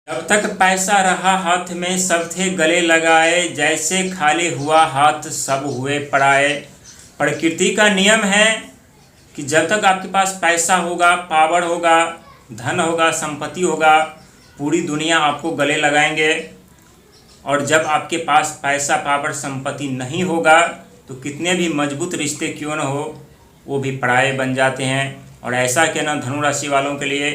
जब तक पैसा रहा हाथ में सब थे गले लगाए, जैसे खाली हुआ हाथ सब हुए पराए। प्रकृति का नियम है कि जब तक आपके पास पैसा होगा, पावर होगा, धन होगा, संपत्ति होगा, पूरी दुनिया आपको गले लगाएंगे। और जब आपके पास पैसा, पावर, संपत्ति नहीं होगा तो कितने भी मजबूत रिश्ते क्यों न हो, वो भी पराये बन जाते हैं। और ऐसा कहना धनु राशि वालों के लिए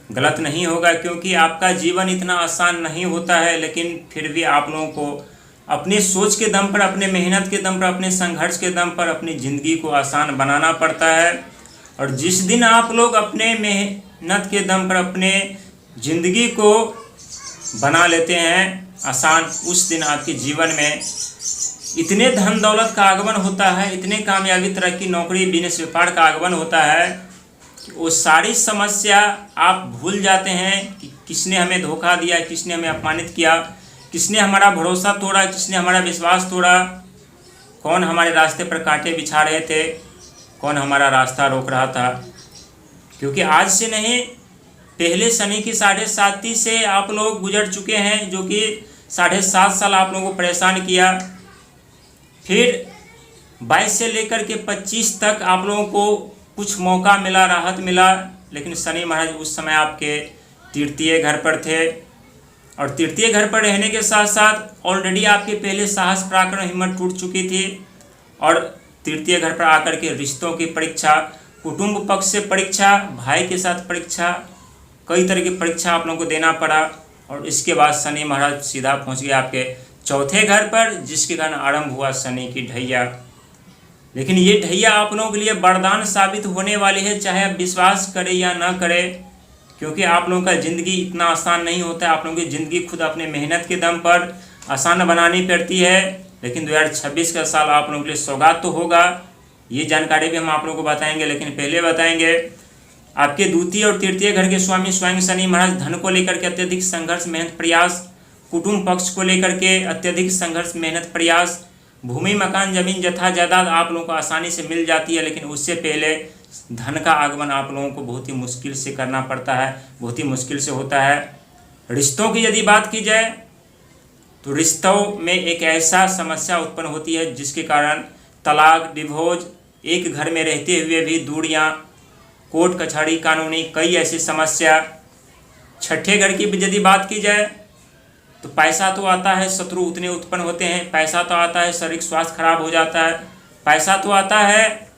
गलत नहीं होगा, क्योंकि आपका जीवन इतना आसान नहीं होता है। लेकिन फिर भी आप लोगों को अपनी सोच के दम पर, अपने मेहनत के दम पर, अपने संघर्ष के दम पर अपनी ज़िंदगी को आसान बनाना पड़ता है। और जिस दिन आप लोग अपने मेहनत के दम पर अपने ज़िंदगी को बना लेते हैं आसान, उस दिन आपके जीवन में इतने धन दौलत का आगमन होता है, इतने कामयाबी, तरक्की, नौकरी, बिजनेस, व्यापार का आगमन होता है कि वो सारी समस्या आप भूल जाते हैं कि किसने हमें धोखा दिया, किसने हमें अपमानित किया, किसने हमारा भरोसा तोड़ा, किसने हमारा विश्वास तोड़ा, कौन हमारे रास्ते पर कांटे बिछा रहे थे, कौन हमारा रास्ता रोक रहा था। क्योंकि आज से नहीं, पहले शनि की 7.5 से आप लोग गुजर चुके हैं, जो कि 7.5 साल आप लोगों को परेशान किया। फिर 22 से लेकर के 25 तक आप लोगों को कुछ मौका मिला, राहत मिला, लेकिन शनि महाराज उस समय आपके तृतीय घर पर थे। और तृतीय घर पर रहने के साथ साथ ऑलरेडी आपके पहले साहस, पराक्रम, हिम्मत टूट चुकी थी। और तृतीय घर पर आकर के रिश्तों की परीक्षा, कुटुंब पक्ष से परीक्षा, भाई के साथ परीक्षा, कई तरह की परीक्षा आप लोगों को देना पड़ा। और इसके बाद शनि महाराज सीधा पहुंच गए आपके चौथे घर पर, जिसके कारण आरंभ हुआ शनि की ढैया। लेकिन ये ढैया आप लोगों के लिए वरदान साबित होने वाली है, चाहे आप विश्वास करें या ना करें। क्योंकि आप लोगों का ज़िंदगी इतना आसान नहीं होता है। आप लोगों की ज़िंदगी खुद अपने मेहनत के दम पर आसान बनानी पड़ती है। लेकिन 2026 का साल आप लोगों के लिए सौगात तो होगा, ये जानकारी भी हम आप लोगों को बताएंगे। लेकिन पहले बताएंगे, आपके द्वितीय और तृतीय घर के स्वामी स्वयं शनि महाराज धन को लेकर के अत्यधिक संघर्ष, मेहनत, प्रयास, कुटुंब पक्ष को लेकर के अत्यधिक संघर्ष, मेहनत, प्रयास, भूमि, मकान, जमीन, जथा जायदाद आप लोगों को आसानी से मिल जाती है। लेकिन उससे पहले धन का आगमन आप लोगों को बहुत ही मुश्किल से करना पड़ता है, बहुत ही मुश्किल से होता है। रिश्तों की यदि बात की जाए तो रिश्तों में एक ऐसा समस्या उत्पन्न होती है जिसके कारण तलाक, डिवोर्स, एक घर में रहते हुए भी दूरियां, कोर्ट कचहरी, कानूनी कई ऐसी समस्या। छठे घर की यदि बात की जाए तो पैसा तो आता है, शत्रु उतने उत्पन्न होते हैं। पैसा तो आता है, शारीरिक स्वास्थ्य खराब हो जाता है। पैसा तो आता है,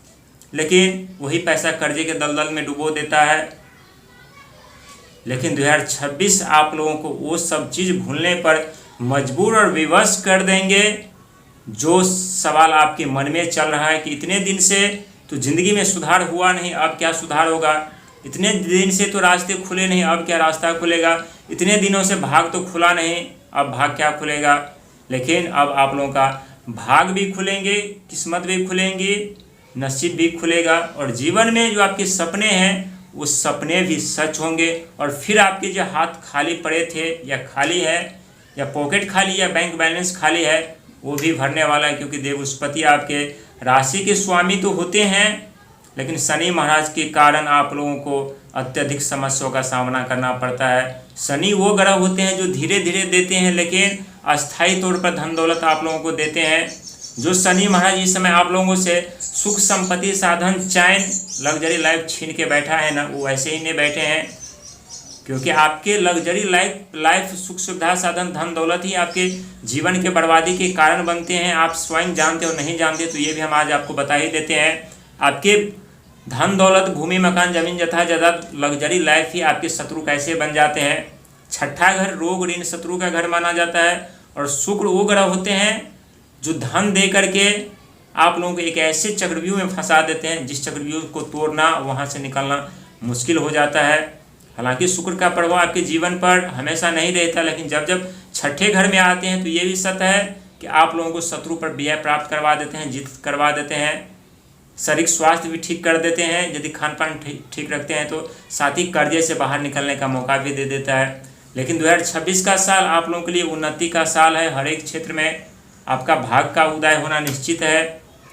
लेकिन वही पैसा कर्जे के दलदल में डुबो देता है। लेकिन 2026 आप लोगों को वो सब चीज़ भूलने पर मजबूर और विवश कर देंगे। जो सवाल आपके मन में चल रहा है कि इतने दिन से तो ज़िंदगी में सुधार हुआ नहीं, अब क्या सुधार होगा, इतने दिन से तो रास्ते खुले नहीं, अब क्या रास्ता खुलेगा, इतने दिनों से भाग तो खुला नहीं, अब भाग क्या खुलेगा। लेकिन अब आप लोगों का भाग भी खुलेंगे, किस्मत भी खुलेंगी, नसीब भी खुलेगा। और जीवन में जो आपके सपने हैं वो सपने भी सच होंगे। और फिर आपके जो हाथ खाली पड़े थे, या खाली है, या पॉकेट खाली, या बैंक बैलेंस खाली है, वो भी भरने वाला है। क्योंकि देवस्पति आपके राशि के स्वामी तो होते हैं, लेकिन शनि महाराज के कारण आप लोगों को अत्यधिक समस्याओं का सामना करना पड़ता है। शनि वो ग्रह होते हैं जो धीरे धीरे देते हैं, लेकिन अस्थायी तौर पर धन दौलत आप लोगों को देते हैं। जो शनि महाराज इस समय आप लोगों से सुख, संपत्ति, साधन, चैन, लग्जरी लाइफ छीन के बैठा है ना, वो ऐसे ही नहीं बैठे हैं। क्योंकि आपके लग्जरी लाइफ, सुख, सुविधा, साधन, धन दौलत ही आपके जीवन के बर्बादी के कारण बनते हैं। आप स्वयं जानते हो, नहीं जानते तो ये भी हम आज आपको बता ही देते हैं। आपके धन दौलत, भूमि, मकान, जमीन, जथा जायदाद, लग्जरी लाइफ ही आपके शत्रु कैसे बन जाते हैं। छठा घर रोग, ऋण, शत्रु का घर माना जाता है। और शुक्र वो ग्रह होते हैं जो धन दे करके आप लोगों को एक ऐसे चक्रव्यूह में फंसा देते हैं जिस चक्रव्यूह को तोड़ना, वहाँ से निकलना मुश्किल हो जाता है। हालांकि शुक्र का प्रभाव आपके जीवन पर हमेशा नहीं रहता, लेकिन जब जब छठे घर में आते हैं तो ये भी सत्य है कि आप लोगों को शत्रु पर विजय प्राप्त करवा देते हैं, जीत करवा देते हैं। शारीरिक स्वास्थ्य भी ठीक कर देते हैं यदि खान पान ठीक रखते हैं तो, साथ ही कर्जे से बाहर निकलने का मौका भी दे देता है। लेकिन 2026 का साल आप लोगों के लिए उन्नति का साल है। हर एक क्षेत्र में आपका भाग का उदय होना निश्चित है।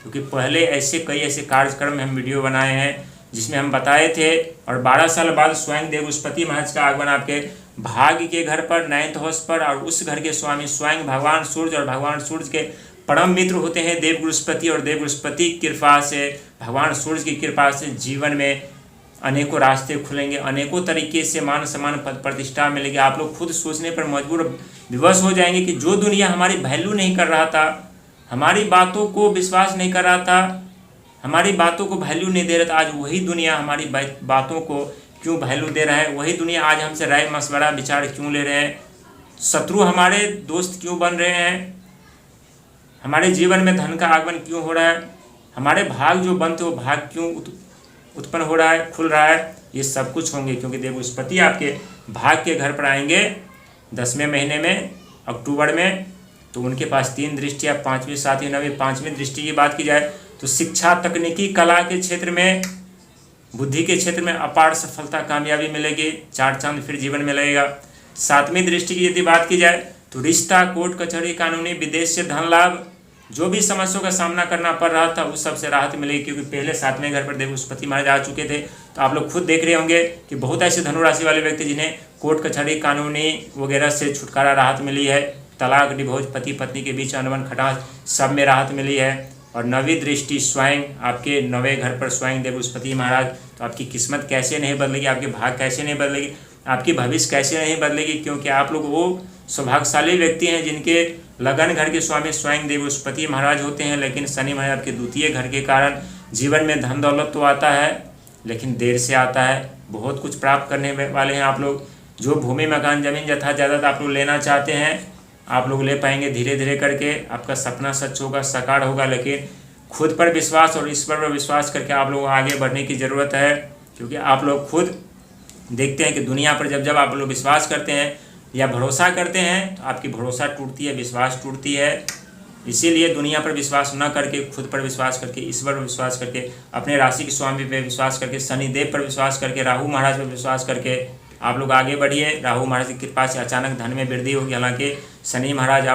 क्योंकि पहले कई ऐसे कार्यक्रम में हम वीडियो बनाए हैं जिसमें हम बताए थे। और 12 साल बाद स्वयं देवस्पति महाराज का आगमन आपके भाग्य के घर पर 9th हाउस पर, और उस घर के स्वामी स्वयं भगवान सूर्य और भगवान सूर्य के परम मित्र होते हैं देव बृहस्पति, और देव बृहस्पति की कृपा से, भगवान सूर्य की कृपा से जीवन में अनेकों रास्ते खुलेंगे, अनेकों तरीके से मान सम्मान पद प्रतिष्ठा मिलेगी। आप लोग खुद सोचने पर मजबूर विवश हो जाएंगे कि जो दुनिया हमारी वैल्यू नहीं कर रहा था, हमारी बातों को विश्वास नहीं कर रहा था, हमारी बातों को वैल्यू नहीं दे रहा था, आज वही दुनिया हमारी बातों को क्यों वैल्यू दे रहा है, वही दुनिया आज हमसे राय मशवरा विचार क्यों ले रहे हैं, शत्रु हमारे दोस्त क्यों बन रहे हैं, हमारे जीवन में धन का आगमन क्यों हो रहा है, हमारे भाग जो बनते वो भाग क्यों उत्पन्न हो रहा है, खुल रहा है। ये सब कुछ होंगे क्योंकि देव बृहस्पति आपके भाग के घर पर आएंगे 10वें महीने में, अक्टूबर में। तो उनके पास 3 दृष्टियाँ, 5वीं 7वीं 9वीं 5वीं दृष्टि की बात की जाए तो शिक्षा, तकनीकी, कला के क्षेत्र में, बुद्धि के क्षेत्र में अपार सफलता कामयाबी मिलेगी, 4 चांद फिर जीवन में लगेगा। 7वीं दृष्टि की यदि बात की जाए तो रिश्ता, कोर्ट कचहरी, कानूनी, विदेश से धन लाभ, जो भी समस्याओं का सामना करना पड़ रहा था उस सब से राहत मिलेगी, क्योंकि पहले 7वें घर पर देव बृहस्पति महाराज आ चुके थे। तो आप लोग खुद देख रहे होंगे कि बहुत ऐसे धनुराशि वाले व्यक्ति जिन्हें कोर्ट कचहरी, कानूनी वगैरह से छुटकारा, राहत मिली है, तलाक, डिवोर्स, पति पत्नी के बीच अनबन, खटास, सब में राहत मिली है। और 9वीं दृष्टि स्वयं आपके 9वें घर पर स्वयं देव बृहस्पति महाराज, तो आपकी किस्मत कैसे नहीं बदलेगी, आपके भाग कैसे नहीं बदलेगी, आपकी भविष्य कैसे नहीं बदलेगी, क्योंकि आप लोग वो सौभाग्यशाली व्यक्ति हैं जिनके लगन घर के स्वामी स्वयं देव बृहस्पति महाराज होते हैं। लेकिन शनि महाराज आपके द्वितीय घर के कारण जीवन में धन दौलत तो आता है लेकिन देर से आता है। बहुत कुछ प्राप्त करने वाले हैं आप लोग। जो भूमि, मकान, जमीन यथा ज़्यादा आप लोग लेना चाहते हैं आप लोग ले पाएंगे धीरे धीरे करके। आपका सपना सच होगा, साकार होगा, लेकिन खुद पर विश्वास और ईश्वर पर विश्वास करके आप लोग आगे बढ़ने की ज़रूरत है। क्योंकि आप लोग खुद देखते हैं कि दुनिया पर जब आप लोग विश्वास करते हैं या भरोसा करते हैं तो आपकी भरोसा टूटती है, विश्वास टूटती है। इसीलिए दुनिया पर विश्वास न करके खुद पर विश्वास करके, ईश्वर पर विश्वास करके, अपने राशि के स्वामी पर विश्वास करके, शनिदेव पर विश्वास करके, राहु महाराज पर विश्वास करके आप लोग आगे बढ़िए। राहु महाराज की कृपा से अचानक धन में वृद्धि होगी। हालांकि शनि महाराज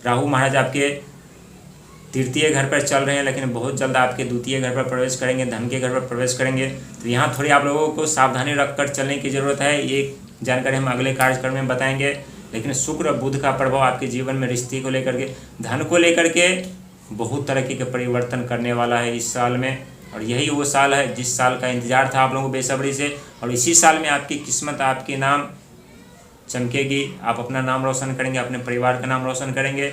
राहु महाराज आपके तृतीय घर पर चल रहे हैं, लेकिन बहुत जल्द आपके द्वितीय घर पर प्रवेश करेंगे, धन के घर पर प्रवेश करेंगे। तो यहाँ थोड़ी आप लोगों को सावधानी रखकर चलने की ज़रूरत है। ये जानकारी हम अगले कार्यक्रम में बताएंगे। लेकिन शुक्र और बुध का प्रभाव आपके जीवन में रिश्ते को लेकर के, धन को लेकर के बहुत तरक्की के परिवर्तन करने वाला है इस साल में। और यही वो साल है जिस साल का इंतजार था आप लोगों को बेसब्री से। और इसी साल में आपकी किस्मत, आपके नाम चमकेगी, आप अपना नाम रोशन करेंगे, अपने परिवार का नाम रोशन करेंगे।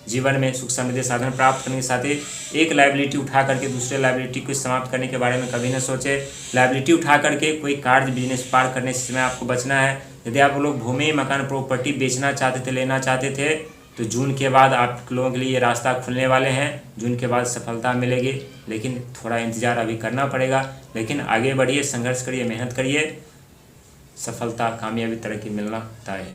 जीवन में सुख समृद्धि साधन प्राप्त करने के साथ ही एक लायबिलिटी उठा करके दूसरे लायबिलिटी को समाप्त करने के बारे में कभी न सोचे। लायबिलिटी उठा करके कोई कार्य, बिजनेस पार करने से समय आपको बचना है। यदि आप लोग भूमि, मकान, प्रॉपर्टी बेचना चाहते थे, लेना चाहते थे, तो जून के बाद आप लोगों के लिए ये रास्ता खुलने वाले हैं। जून के बाद सफलता मिलेगी, लेकिन थोड़ा इंतजार अभी करना पड़ेगा। लेकिन आगे बढ़िए, संघर्ष करिए, मेहनत करिए, सफलता, कामयाबी, तरक्की मिलना तय है।